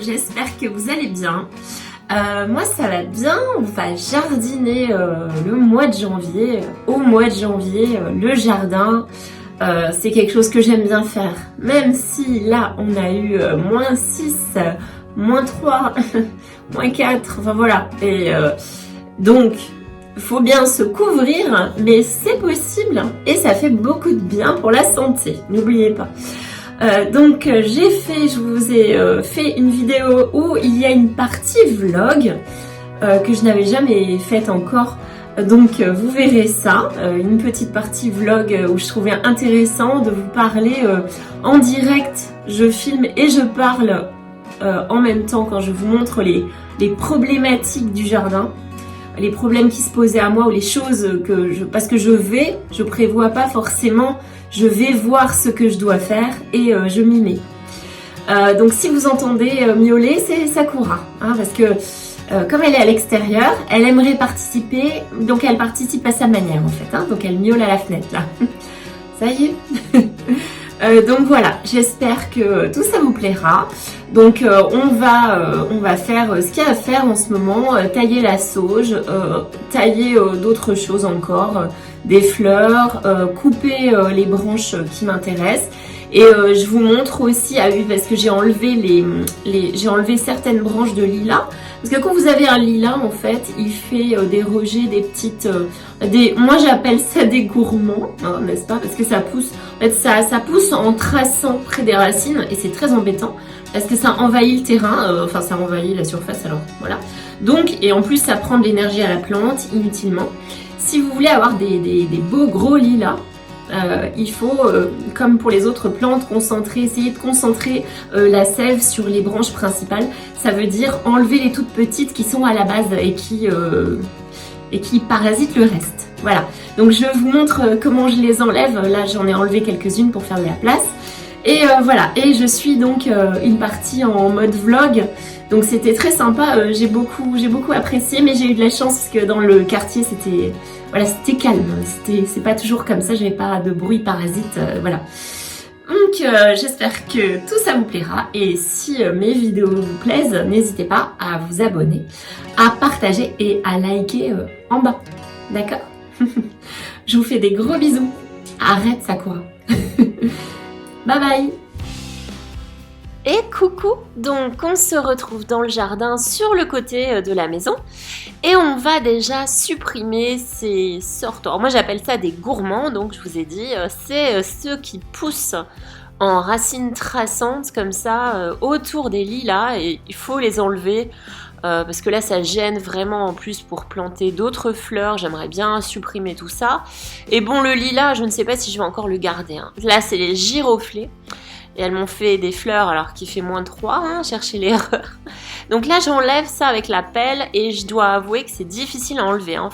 j'espère que vous allez bien. Moi ça va bien, on va jardiner le mois de janvier. Au mois de janvier, le jardin, c'est quelque chose que j'aime bien faire. Même si là on a eu -6, -3, -4, enfin voilà. Et donc, il faut bien se couvrir, mais c'est possible et ça fait beaucoup de bien pour la santé, n'oubliez pas. Donc je vous ai fait une vidéo où il y a une partie vlog que je n'avais jamais faite encore. Donc vous verrez ça, une petite partie vlog où je trouvais intéressant de vous parler en direct. Je filme et je parle en même temps quand je vous montre les problématiques du jardin. Les problèmes qui se posaient à moi ou les choses parce que je prévois pas forcément, je vais voir ce que je dois faire et je m'y mets. Donc si vous entendez miauler, c'est Sakura, hein, parce que comme elle est à l'extérieur, elle aimerait participer, donc elle participe à sa manière en fait, hein, donc elle miaule à la fenêtre là. Ça y est. Donc voilà, j'espère que tout ça vous plaira. Donc on va faire ce qu'il y a à faire en ce moment, tailler la sauge, tailler d'autres choses encore, des fleurs, couper les branches qui m'intéressent. Et je vous montre aussi, parce que j'ai enlevé j'ai enlevé certaines branches de lilas. Parce que quand vous avez un lilas, en fait, il fait des rejets, des petites... moi j'appelle ça des gourmands, hein, n'est-ce pas? Parce que ça pousse, en fait, ça pousse en traçant près des racines et c'est très embêtant. Parce que ça envahit le terrain, enfin ça envahit la surface alors, voilà. Donc, et en plus ça prend de l'énergie à la plante, inutilement. Si vous voulez avoir des beaux gros lilas, il faut, comme pour les autres plantes, essayer de concentrer la sève sur les branches principales. Ça veut dire enlever les toutes petites qui sont à la base et qui parasitent le reste. Voilà, donc je vous montre comment je les enlève. Là j'en ai enlevé quelques-unes pour faire de la place. Et voilà, et je suis donc une partie en mode vlog. Donc c'était très sympa, j'ai beaucoup apprécié, mais j'ai eu de la chance parce que dans le quartier c'était calme, c'est pas toujours comme ça, j'avais pas de bruit parasite, voilà. Donc j'espère que tout ça vous plaira et si mes vidéos vous plaisent, n'hésitez pas à vous abonner, à partager et à liker en bas, d'accord? Je vous fais des gros bisous, arrête Sakura. Bye bye. Et coucou, donc on se retrouve dans le jardin sur le côté de la maison et on va déjà supprimer ces sortes, alors moi j'appelle ça des gourmands, donc je vous ai dit, c'est ceux qui poussent en racines traçantes comme ça autour des lilas et il faut les enlever parce que là ça gêne vraiment en plus pour planter d'autres fleurs, j'aimerais bien supprimer tout ça. Et bon le lilas, je ne sais pas si je vais encore le garder, hein. Là c'est les giroflées. Et elles m'ont fait des fleurs alors qu'il fait -3, hein, cherchez l'erreur. Donc là j'enlève ça avec la pelle et je dois avouer que c'est difficile à enlever, hein.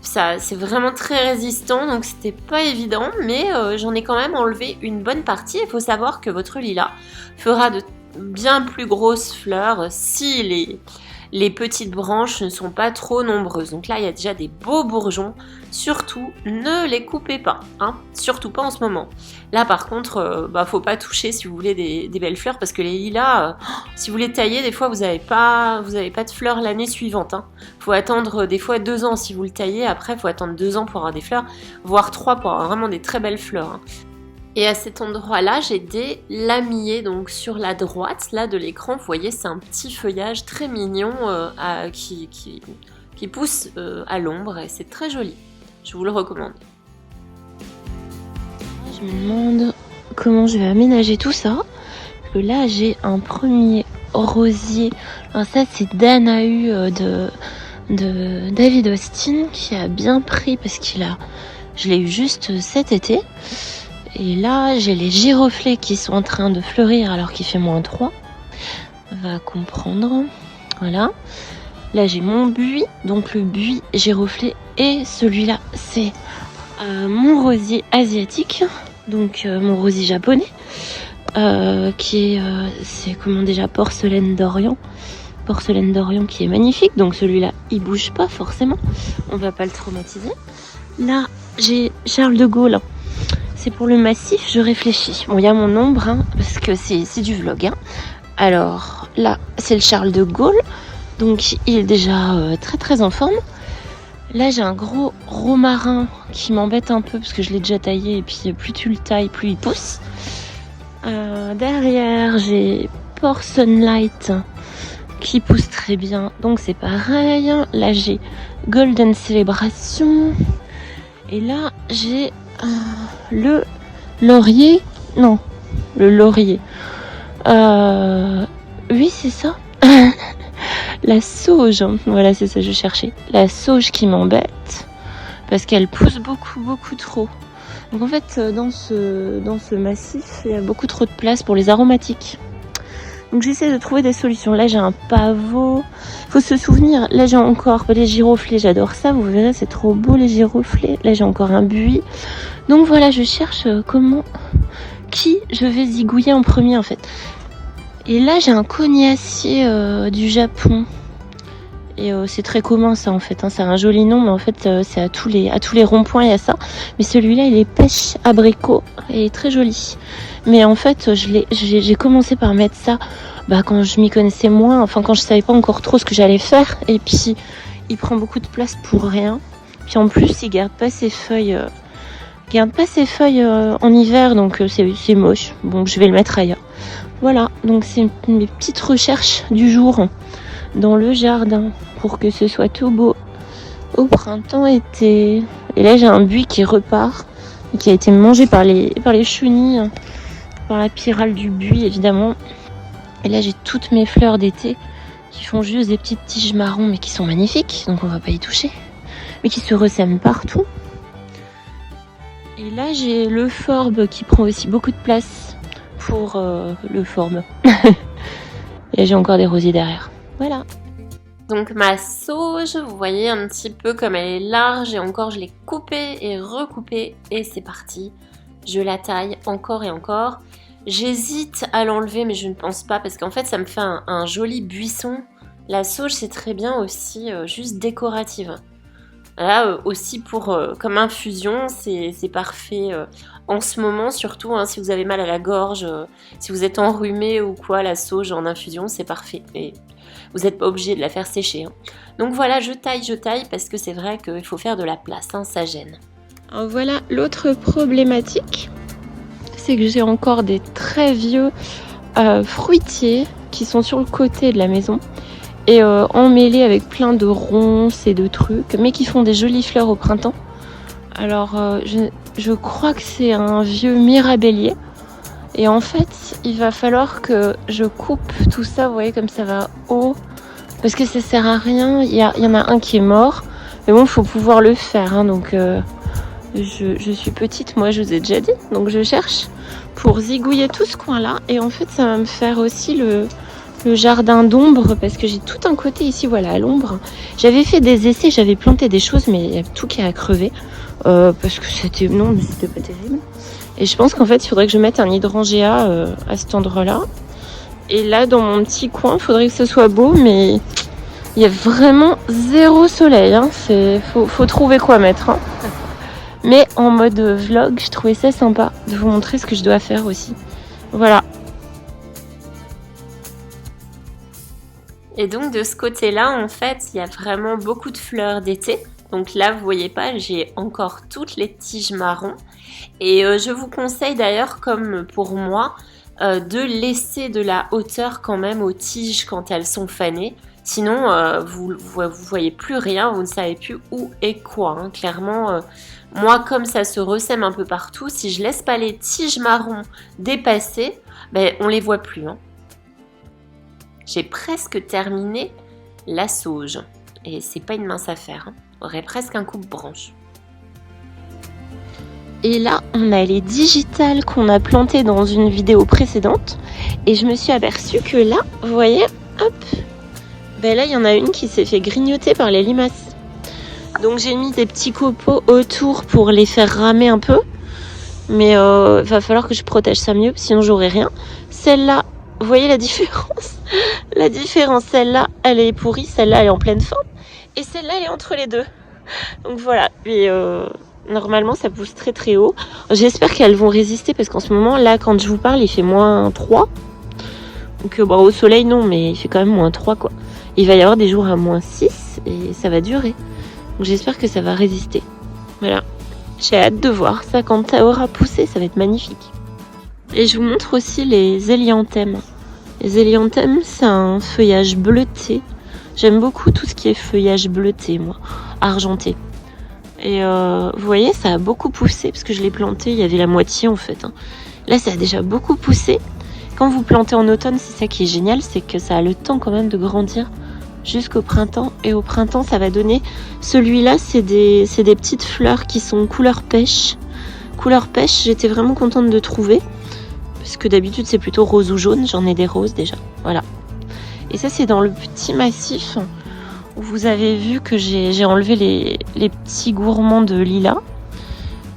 C'est vraiment très résistant donc c'était pas évident, mais j'en ai quand même enlevé une bonne partie. Il faut savoir que votre lilas fera de bien plus grosses fleurs si les petites branches ne sont pas trop nombreuses. Donc là il y a déjà des beaux bourgeons, surtout ne les coupez pas, hein, surtout pas en ce moment. Là par contre, faut pas toucher si vous voulez des belles fleurs parce que les lilas, si vous les taillez, des fois vous avez pas de fleurs l'année suivante, hein. Faut attendre des fois 2 ans si vous le taillez, après faut attendre 2 ans pour avoir des fleurs, voire 3 pour avoir vraiment des très belles fleurs, hein. Et à cet endroit-là, j'ai des lamiers, donc sur la droite là de l'écran, vous voyez, c'est un petit feuillage très mignon qui pousse à l'ombre et c'est très joli. Je vous le recommande. Je me demande comment je vais aménager tout ça. Parce que là, j'ai un premier rosier. Alors ça, c'est Danaü de David Austin qui a bien pris parce je l'ai eu juste cet été. Et là, j'ai les giroflées qui sont en train de fleurir alors qu'il fait -3. On va comprendre. Voilà. Là, j'ai mon buis. Donc, le buis giroflée. Et celui-là, c'est mon rosier asiatique. Donc, mon rosier japonais. Qui est, c'est comment déjà, porcelaine d'Orient. Porcelaine d'Orient qui est magnifique. Donc, celui-là, il bouge pas forcément. On va pas le traumatiser. Là, j'ai Charles de Gaulle. C'est pour le massif, je réfléchis. Bon, il y a mon ombre, hein, parce que c'est du vlog. Hein. Alors là, c'est le Charles de Gaulle, donc il est déjà très très en forme. Là, j'ai un gros romarin qui m'embête un peu parce que je l'ai déjà taillé et puis plus tu le tailles, plus il pousse. Derrière, j'ai Port Sunlight qui pousse très bien, donc c'est pareil. Là, j'ai Golden Celebration. Et là, j'ai le laurier. Non, le laurier. Oui, c'est ça. La sauge. Voilà, c'est ça que je cherchais. La sauge qui m'embête. Parce qu'elle pousse beaucoup trop. Donc en fait, dans ce massif, il y a beaucoup trop de place pour les aromatiques. Donc j'essaie de trouver des solutions. Là, j'ai un pavot. Faut se souvenir, là, j'ai encore les giroflées. J'adore ça. Vous verrez, c'est trop beau, les giroflées. Là, j'ai encore un buis. Donc voilà, je cherche qui je vais zigouiller en premier, en fait. Et là, j'ai un cognacier du Japon. Et c'est très commun, ça, en fait. Hein. Ça a un joli nom, mais en fait, c'est à tous les ronds-points, il y a ça. Mais celui-là, il est pêche abricot. Et il est très joli. Mais en fait, j'ai commencé par mettre ça quand je m'y connaissais moins. Enfin, quand je savais pas encore trop ce que j'allais faire. Et puis, il prend beaucoup de place pour rien. Puis en plus, il garde pas ses feuilles... en hiver, donc c'est moche. Bon, je vais le mettre ailleurs. Voilà, donc c'est mes petites recherches du jour dans le jardin pour que ce soit tout beau au printemps-été. Et là, j'ai un buis qui repart, qui a été mangé par les chenilles, par la pyrale du buis, évidemment. Et là, j'ai toutes mes fleurs d'été qui font juste des petites tiges marron, mais qui sont magnifiques, donc on va pas y toucher, mais qui se ressèment partout. Et là, j'ai le forbe qui prend aussi beaucoup de place pour le forbe. Et j'ai encore des rosiers derrière. Voilà. Donc ma sauge, vous voyez un petit peu comme elle est large et encore je l'ai coupée et recoupée et c'est parti. Je la taille encore et encore. J'hésite à l'enlever mais je ne pense pas parce qu'en fait ça me fait un joli buisson. La sauge c'est très bien aussi juste décorative. Là aussi pour comme infusion c'est parfait en ce moment surtout si vous avez mal à la gorge, si vous êtes enrhumé ou quoi, la sauge en infusion c'est parfait et vous n'êtes pas obligé de la faire sécher. Donc voilà, je taille parce que c'est vrai qu'il faut faire de la place, ça gêne. Alors voilà, l'autre problématique, c'est que j'ai encore des très vieux fruitiers qui sont sur le côté de la maison et emmêlés avec plein de ronces et de trucs, mais qui font des jolies fleurs au printemps. Alors je crois que c'est un vieux mirabellier. Et en fait, il va falloir que je coupe tout ça, vous voyez, comme ça va haut. Parce que ça sert à rien. Il y en a un qui est mort. Mais bon, il faut pouvoir le faire. Donc, je suis petite, moi, je vous ai déjà dit. Donc, je cherche pour zigouiller tout ce coin-là. Et en fait, ça va me faire aussi le jardin d'ombre. Parce que j'ai tout un côté ici, voilà, à l'ombre. J'avais fait des essais, j'avais planté des choses, mais il y a tout qui a crevé. Parce que c'était pas terrible. Et je pense qu'en fait, il faudrait que je mette un hydrangea à cet endroit-là. Et là, dans mon petit coin, il faudrait que ce soit beau, mais il y a vraiment zéro soleil. Faut trouver quoi mettre. Mais en mode vlog, je trouvais ça sympa de vous montrer ce que je dois faire aussi. Voilà. Et donc de ce côté-là, en fait, il y a vraiment beaucoup de fleurs d'été. Donc là, vous voyez pas, j'ai encore toutes les tiges marron. Et je vous conseille d'ailleurs, comme pour moi, de laisser de la hauteur quand même aux tiges quand elles sont fanées. Sinon, vous voyez plus rien, vous ne savez plus où est quoi. Clairement, moi, comme ça se ressème un peu partout, si je laisse pas les tiges marron dépasser, on les voit plus. J'ai presque terminé la sauge. Et c'est pas une mince affaire. On aurait presque un coupe-branche. Et là, on a les digitales qu'on a plantées dans une vidéo précédente. Et je me suis aperçue que là, vous voyez, hop, là, il y en a une qui s'est fait grignoter par les limaces. Donc j'ai mis des petits copeaux autour pour les faire ramer un peu. Mais va falloir que je protège ça mieux, sinon j'aurai rien. Celle-là, vous voyez la différence? La différence, celle-là, elle est pourrie, celle-là, elle est en pleine forme. Et celle-là, elle est entre les deux. Donc voilà, et normalement, ça pousse très très haut. J'espère qu'elles vont résister parce qu'en ce moment, là, quand je vous parle, il fait -3. Donc bon, au soleil non, mais il fait quand même -3 quoi. Il va y avoir des jours à -6 et ça va durer. Donc j'espère que ça va résister. Voilà. J'ai hâte de voir ça quand ça aura poussé, ça va être magnifique. Et je vous montre aussi les hélianthèmes. Les hélianthèmes, c'est un feuillage bleuté. J'aime beaucoup tout ce qui est feuillage bleuté, moi, argenté. Et vous voyez, ça a beaucoup poussé, parce que je l'ai planté, il y avait la moitié en fait. Là, ça a déjà beaucoup poussé. Quand vous plantez en automne, c'est ça qui est génial, c'est que ça a le temps quand même de grandir jusqu'au printemps. Et au printemps, ça va donner... Celui-là, c'est des petites fleurs qui sont couleur pêche. Couleur pêche, j'étais vraiment contente de trouver. Parce que d'habitude, c'est plutôt rose ou jaune. J'en ai des roses déjà. Voilà. Et ça, c'est dans le petit massif où vous avez vu que j'ai enlevé les petits gourmands de lilas.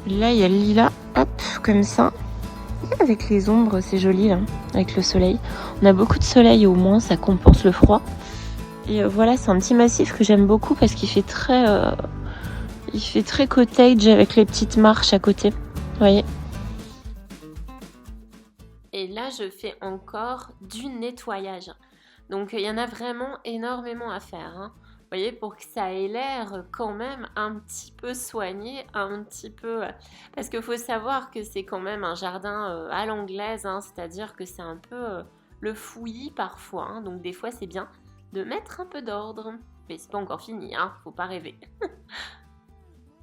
Là, il y a le lilas, hop, comme ça. Avec les ombres, c'est joli, là, avec le soleil. On a beaucoup de soleil, au moins, ça compense le froid. Et voilà, c'est un petit massif que j'aime beaucoup parce qu'il fait très cottage avec les petites marches à côté. Vous voyez ? Et là, je fais encore du nettoyage. Donc, il y en a vraiment énormément à faire. Vous voyez, pour que ça ait l'air quand même un petit peu soigné, un petit peu... Parce qu'il faut savoir que c'est quand même un jardin à l'anglaise, c'est-à-dire que c'est un peu le fouillis parfois. Donc, des fois, c'est bien de mettre un peu d'ordre. Mais c'est pas encore fini, faut pas rêver.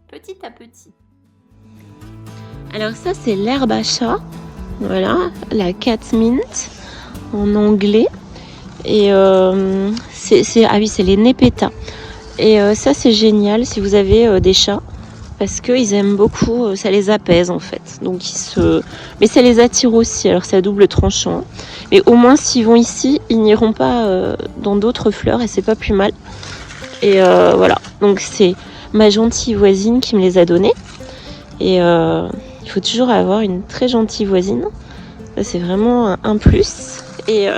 Petit à petit. Alors ça, c'est l'herbe à chat. Voilà, la catmint en anglais. Et c'est les Nepeta. Et ça, c'est génial si vous avez des chats. Parce qu'ils aiment beaucoup, ça les apaise en fait. Donc mais ça les attire aussi, alors c'est à double tranchant. Mais au moins s'ils vont ici, ils n'iront pas dans d'autres fleurs et c'est pas plus mal. Et voilà, donc c'est ma gentille voisine qui me les a donnés. Et il faut toujours avoir une très gentille voisine. Ça, c'est vraiment un plus. Et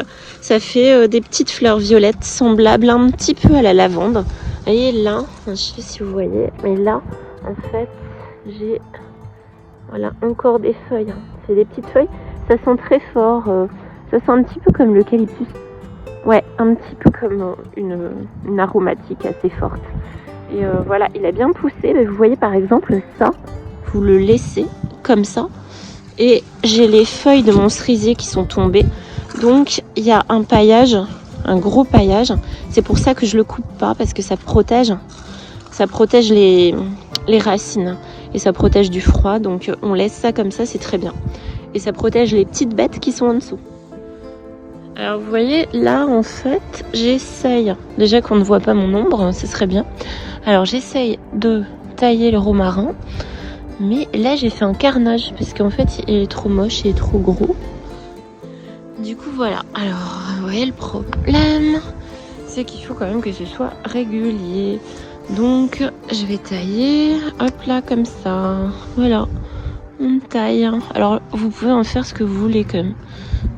ça fait des petites fleurs violettes semblables un petit peu à la lavande. Vous voyez là, je ne sais pas si vous voyez, mais là, en fait, j'ai encore des feuilles. C'est des petites feuilles. Ça sent très fort. Ça sent un petit peu comme l'eucalyptus. Ouais, un petit peu comme une aromatique assez forte. Et voilà, il a bien poussé. Mais vous voyez par exemple ça, vous le laissez comme ça. Et j'ai les feuilles de mon cerisier qui sont tombées. Donc il y a un paillage, un gros paillage. C'est pour ça que je le coupe pas, parce que ça protège. Ça protège les racines et ça protège du froid. Donc on laisse ça comme ça, c'est très bien. Et ça protège les petites bêtes qui sont en dessous. Alors vous voyez, là en fait, j'essaye, déjà qu'on ne voit pas mon ombre, ce serait bien. Alors j'essaye de tailler le romarin, mais là j'ai fait un carnage, parce qu'en fait il est trop moche, il est trop gros. Du coup voilà, alors vous voyez le problème, c'est qu'il faut quand même que ce soit régulier. Donc je vais tailler, hop là comme ça, voilà, on taille. Alors vous pouvez en faire ce que vous voulez quand même.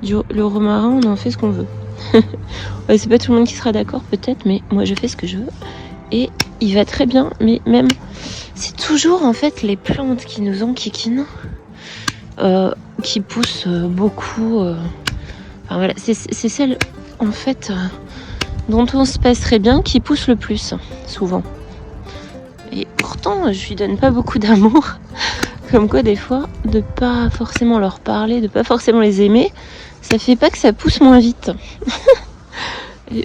Le romarin, on en fait ce qu'on veut. Ouais, c'est pas tout le monde qui sera d'accord peut-être, mais moi je fais ce que je veux. Et il va très bien, mais même, c'est toujours en fait les plantes qui nous enquiquinent, qui poussent beaucoup. Enfin voilà, c'est celles en fait dont on se passerait bien qui poussent le plus, souvent. Et pourtant, je lui donne pas beaucoup d'amour. Comme quoi, des fois, de pas forcément leur parler, de pas forcément les aimer, ça fait pas que ça pousse moins vite.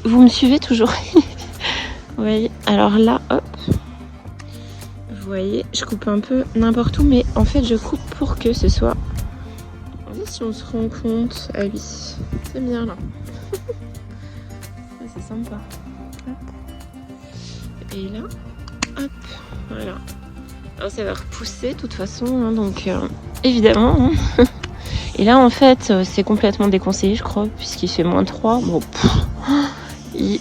Vous me suivez toujours? Vous voyez? Alors là, hop. Vous voyez, je coupe un peu n'importe où, mais en fait, je coupe pour que ce soit... Si on se rend compte... Ah oui, c'est bien là. C'est sympa. Hop. Et là, hop, voilà. Alors ça va repousser de toute façon, donc évidemment. Et là en fait c'est complètement déconseillé je crois, puisqu'il fait -3. Bon,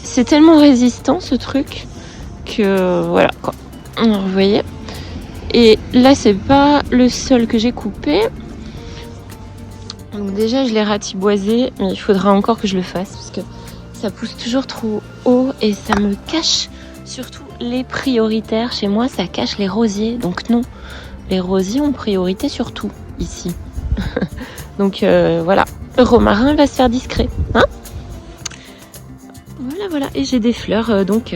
c'est tellement résistant ce truc que voilà quoi. Alors, vous voyez. Et là c'est pas le seul que j'ai coupé. Donc déjà je l'ai ratiboisé, mais il faudra encore que je le fasse parce que ça pousse toujours trop haut et ça me cache. Surtout les prioritaires, chez moi ça cache les rosiers, donc non, les rosiers ont priorité sur tout ici. Donc voilà, le romarin va se faire discret, hein. voilà. Et j'ai des fleurs donc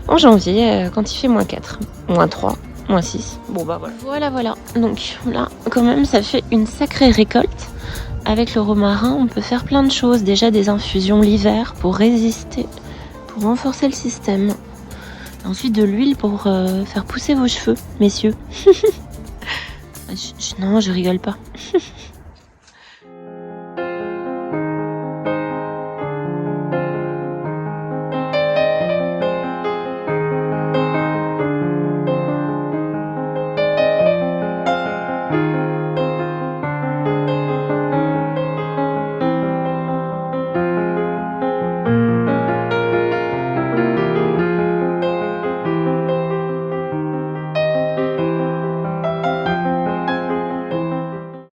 en janvier quand il fait -4, -3, -6. Bon bah voilà. Voilà. Donc là quand même ça fait une sacrée récolte. Avec le romarin on peut faire plein de choses. Déjà des infusions l'hiver pour résister, pour renforcer le système. Ensuite de l'huile pour faire pousser vos cheveux, messieurs. Non, je rigole pas.